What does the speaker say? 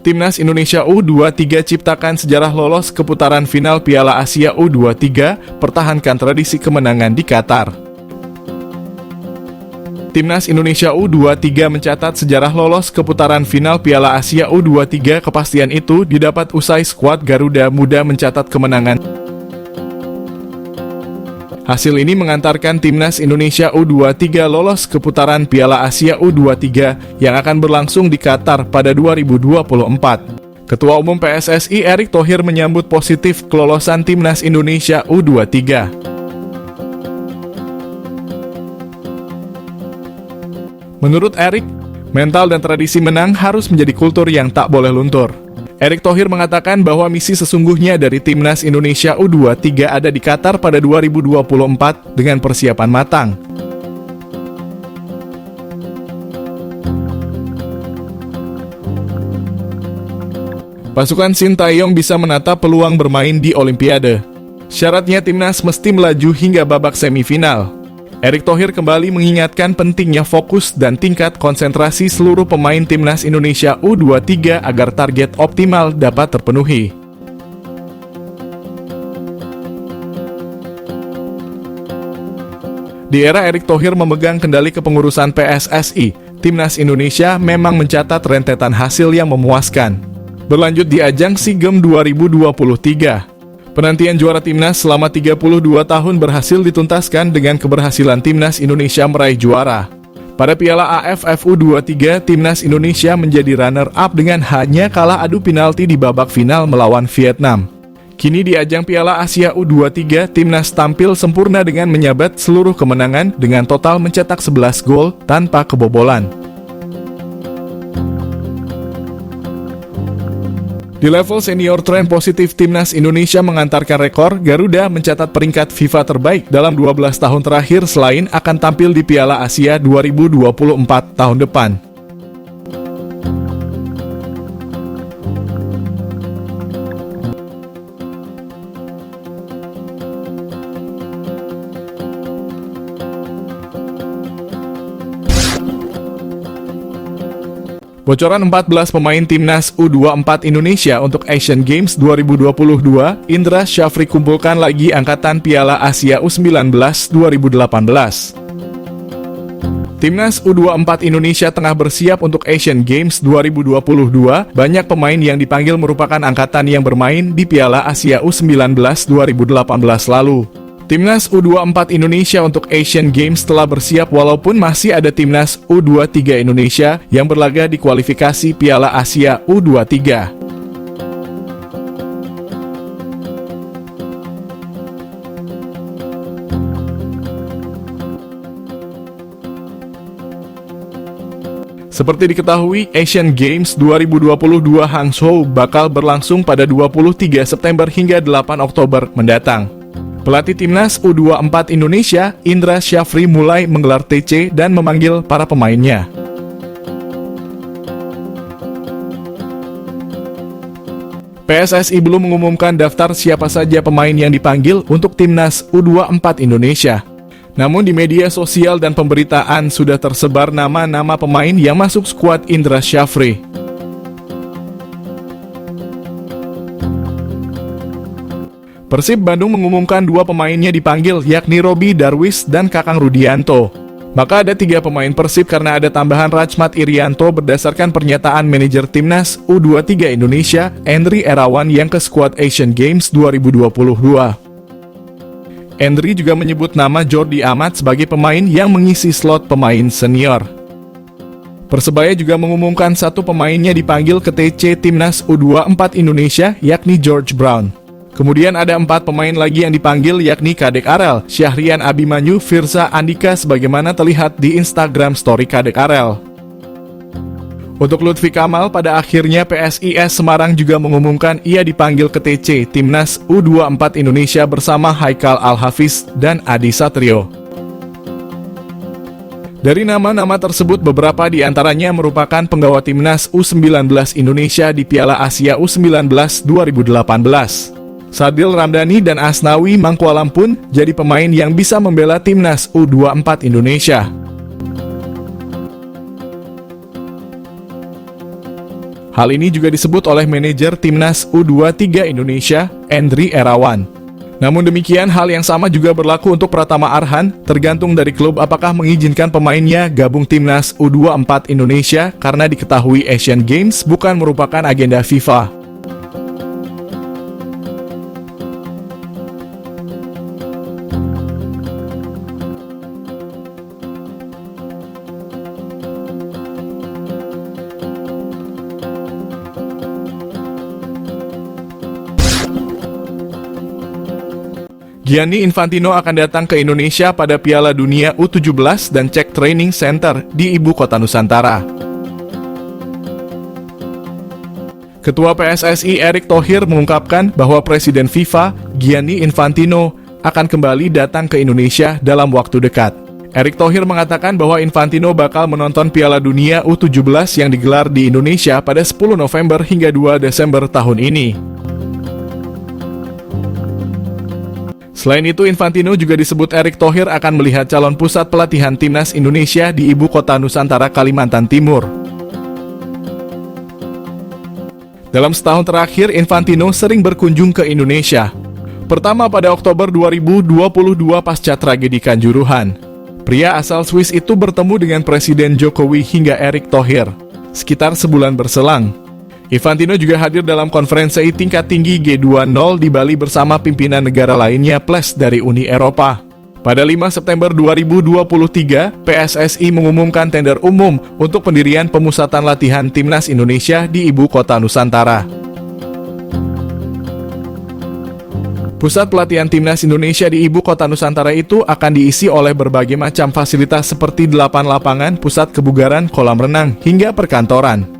Timnas Indonesia U23 ciptakan sejarah lolos ke putaran final Piala Asia U23, pertahankan tradisi kemenangan di Qatar. Timnas Indonesia U23 mencatat sejarah lolos ke putaran final Piala Asia U23. Kepastian itu didapat usai skuad Garuda Muda mencatat kemenangan. Hasil ini mengantarkan Timnas Indonesia U23 lolos ke putaran Piala Asia U23 yang akan berlangsung di Qatar pada 2024. Ketua Umum PSSI Erick Thohir menyambut positif kelolosan Timnas Indonesia U23. Menurut Erick, mental dan tradisi menang harus menjadi kultur yang tak boleh luntur. Erick Thohir mengatakan bahwa misi sesungguhnya dari Timnas Indonesia U23 ada di Qatar pada 2024 dengan persiapan matang. Pasukan Sintayong bisa menatap peluang bermain di Olimpiade. Syaratnya Timnas mesti melaju hingga babak semifinal. Erick Thohir kembali mengingatkan pentingnya fokus dan tingkat konsentrasi seluruh pemain Timnas Indonesia U23 agar target optimal dapat terpenuhi. Di era Erick Thohir memegang kendali kepengurusan PSSI, Timnas Indonesia memang mencatat rentetan hasil yang memuaskan. Berlanjut di ajang SEA Games 2023. Penantian juara Timnas selama 32 tahun berhasil dituntaskan dengan keberhasilan Timnas Indonesia meraih juara. Pada Piala AFF U23, Timnas Indonesia menjadi runner-up dengan hanya kalah adu penalti di babak final melawan Vietnam. Kini di ajang Piala Asia U23, Timnas tampil sempurna dengan menyabat seluruh kemenangan dengan total mencetak 11 gol tanpa kebobolan. Di level senior, tren positif Timnas Indonesia mengantarkan rekor. Garuda mencatat peringkat FIFA terbaik dalam 12 tahun terakhir selain akan tampil di Piala Asia 2024 tahun depan. Bocoran 14 pemain Timnas U24 Indonesia untuk Asian Games 2022, Indra Syafri kumpulkan lagi angkatan Piala Asia U19 2018. Timnas U24 Indonesia tengah bersiap untuk Asian Games 2022, banyak pemain yang dipanggil merupakan angkatan yang bermain di Piala Asia U19 2018 lalu. Timnas U24 Indonesia untuk Asian Games telah bersiap walaupun masih ada Timnas U23 Indonesia yang berlaga di kualifikasi Piala Asia U23. Seperti diketahui, Asian Games 2022 Hangzhou bakal berlangsung pada 23 September hingga 8 Oktober mendatang. Pelatih Timnas U24 Indonesia, Indra Syafri mulai menggelar TC dan memanggil para pemainnya. PSSI belum mengumumkan daftar siapa saja pemain yang dipanggil untuk Timnas U24 Indonesia. Namun di media sosial dan pemberitaan sudah tersebar nama-nama pemain yang masuk skuad Indra Syafri. Persib Bandung mengumumkan dua pemainnya dipanggil, yakni Robi Darwis dan Kakang Rudianto. Maka ada 3 pemain Persib karena ada tambahan Rachmat Irianto berdasarkan pernyataan manajer Timnas U23 Indonesia, Endri Erawan yang ke skuad Asian Games 2022. Endri juga menyebut nama Jordi Amat sebagai pemain yang mengisi slot pemain senior. Persebaya juga mengumumkan 1 pemainnya dipanggil ke TC Timnas U24 Indonesia, yakni George Brown. Kemudian ada 4 pemain lagi yang dipanggil, yakni Kadek Arel, Syahrian Abimanyu, Firza Andika sebagaimana terlihat di Instagram story Kadek Arel. Untuk Lutfi Kamal, pada akhirnya PSIS Semarang juga mengumumkan ia dipanggil ke TC Timnas U24 Indonesia bersama Haikal Al-Hafiz dan Adi Satrio. Dari nama-nama tersebut, beberapa di antaranya merupakan penggawa Timnas U19 Indonesia di Piala Asia U19 2018. Sadil Ramdhani dan Asnawi Mangkualam pun jadi pemain yang bisa membela Timnas U24 Indonesia. Hal ini juga disebut oleh manajer Timnas U23 Indonesia, Endri Erawan. Namun demikian, hal yang sama juga berlaku untuk Pratama Arhan, tergantung dari klub apakah mengizinkan pemainnya gabung Timnas U24 Indonesia karena diketahui Asian Games bukan merupakan agenda FIFA. Gianni Infantino akan datang ke Indonesia pada Piala Dunia U17 dan cek training center di Ibu Kota Nusantara. Ketua PSSI Erick Thohir mengungkapkan bahwa Presiden FIFA, Gianni Infantino, akan kembali datang ke Indonesia dalam waktu dekat. Erick Thohir mengatakan bahwa Infantino bakal menonton Piala Dunia U17 yang digelar di Indonesia pada 10 November hingga 2 Desember tahun ini. Selain itu, Infantino juga disebut Erick Thohir akan melihat calon pusat pelatihan Timnas Indonesia di Ibu Kota Nusantara, Kalimantan Timur. Dalam setahun terakhir, Infantino sering berkunjung ke Indonesia. Pertama pada Oktober 2022 pasca tragedi Kanjuruhan. Pria asal Swiss itu bertemu dengan Presiden Jokowi hingga Erick Thohir. Sekitar sebulan berselang, Infantino juga hadir dalam konferensi tingkat tinggi G20 di Bali bersama pimpinan negara lainnya plus dari Uni Eropa. Pada 5 September 2023, PSSI mengumumkan tender umum untuk pendirian pemusatan latihan Timnas Indonesia di Ibu Kota Nusantara. Pusat pelatihan Timnas Indonesia di Ibu Kota Nusantara itu akan diisi oleh berbagai macam fasilitas seperti 8 lapangan, pusat kebugaran, kolam renang, hingga perkantoran.